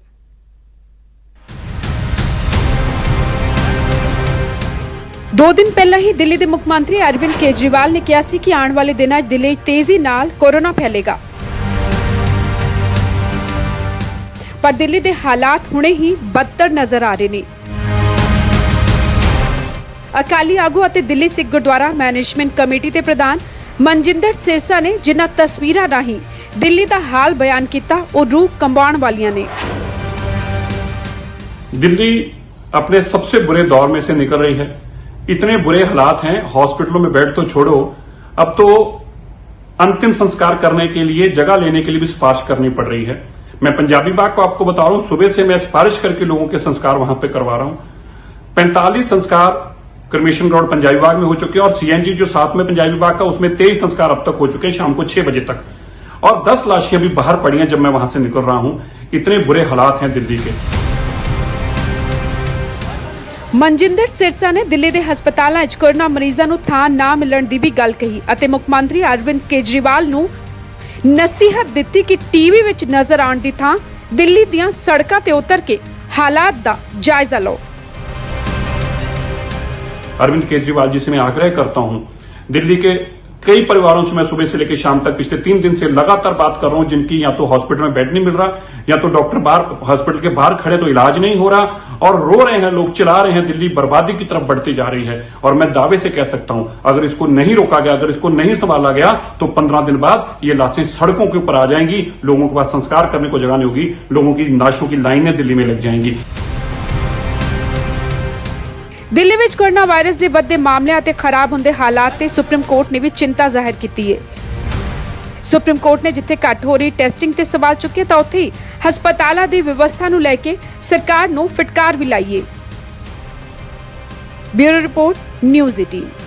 दो दिन पहला ही दिल्ली के मुख्यमंत्री अरविंद केजरीवाल ने कहा सी कि आने वाले दिनों दिल्ली तेजी नाल कोरोना फैलेगा, पर दिल्ली के हालात हुणे ही बदतर नजर आ रहे ने। अकाली आगू ਅਤੇ दिल्ली सिख गुरुद्वारा मैनेजमेंट कमेटी के प्रधान मनजिंदर सिरसा ने जिन्हां तस्वीरां राहीं दिल्ली का हाल बयान किया और रूह कंबाउण वालियां ने। दिल्ली अपने सबसे बुरे दौर में से निकल रही है। इतने बुरे हालात हैं, हॉस्पिटलों में बेड तो छोड़ो, अब तो अंतिम संस्कार करने के लिए जगह लेने के लिए भी सिफारिश करनी पड़ रही है। मैं पंजाबी बाग को आपको बता रहा हूं, सुबह से मैं सिफारिश करके लोगों के संस्कार वहां पे करवा रहा हूं। 45 संस्कार क्रमेशन रोड पंजाबी बाग में हो चुके हैं और सीएनजी जो साथ में पंजाबी बाग का उसमें 23 संस्कार अब तक हो चुके हैं शाम को 6 बजे तक, और 10 लाशें अभी बाहर पड़ी हैं जब मैं वहां से निकल रहा हूं। इतने बुरे हालात हैं दिल्ली के। मनजिंदर सिरसा ने दिल्ली के हस्पतालों में कोरोना मरीजों को थां ना मिलने की भी गल कही और मुख्यमंत्री अरविंद केजरीवाल को नसीहत दी कि टीवी विच नजर आने की थां दिल्ली दीआं सड़कों ते उतर के हालात का जायजा लो। अरविंद केजरीवाल जी से मैं आग्रह करता हूं, दिल्ली के कई परिवारों से मैं सुबह से लेकर शाम तक पिछले 3 दिन से लगातार बात कर रहा हूं, जिनकी या तो हॉस्पिटल में बेड नहीं मिल रहा, या तो डॉक्टर बाहर हॉस्पिटल के बाहर खड़े तो इलाज नहीं हो रहा, और रो रहे हैं लोग, चिल्ला रहे हैं। दिल्ली बर्बादी की तरफ बढ़ती जा रही है। और मैं दावे से कह सकता हूं, अगर इसको नहीं रोका गया, अगर इसको नहीं संभाला गया, तो 15 दिन बाद ये लाशें सड़कों के ऊपर आ जाएंगी। लोगों के पास संस्कार करने को जगह नहीं होगी, लोगों की लाशों की लाइनें दिल्ली में लग जाएंगी। ਦਿੱਲੀ ਵਿੱਚ ਕੋਰੋਨਾ ਵਾਇਰਸ ਦੇ ਵੱਧਦੇ ਮਾਮਲਿਆਂ ਅਤੇ ਖਰਾਬ ਹੁੰਦੇ ਹਾਲਾਤ ਤੇ ਸੁਪਰੀਮ ਕੋਰਟ ਨੇ ਵੀ ਚਿੰਤਾ ਜ਼ਾਹਿਰ ਕੀਤੀ ਹੈ। ਸੁਪਰੀਮ ਕੋਰਟ ਨੇ ਜਿੱਥੇ ਘੱਟ ਹੋ ਰਹੀ ਟੈਸਟਿੰਗ ਤੇ ਸਵਾਲ ਚੁੱਕੇ ਤਾਂ ਉੱਥੇ ਹੀ ਹਸਪਤਾਲਾਂ ਦੀ ਵਿਵਸਥਾ ਨੂੰ ਲੈ ਕੇ ਸਰਕਾਰ ਨੂੰ ਫਟਕਾਰ ਵੀ ਲਾਈ ਹੈ। Bureau report, news 18।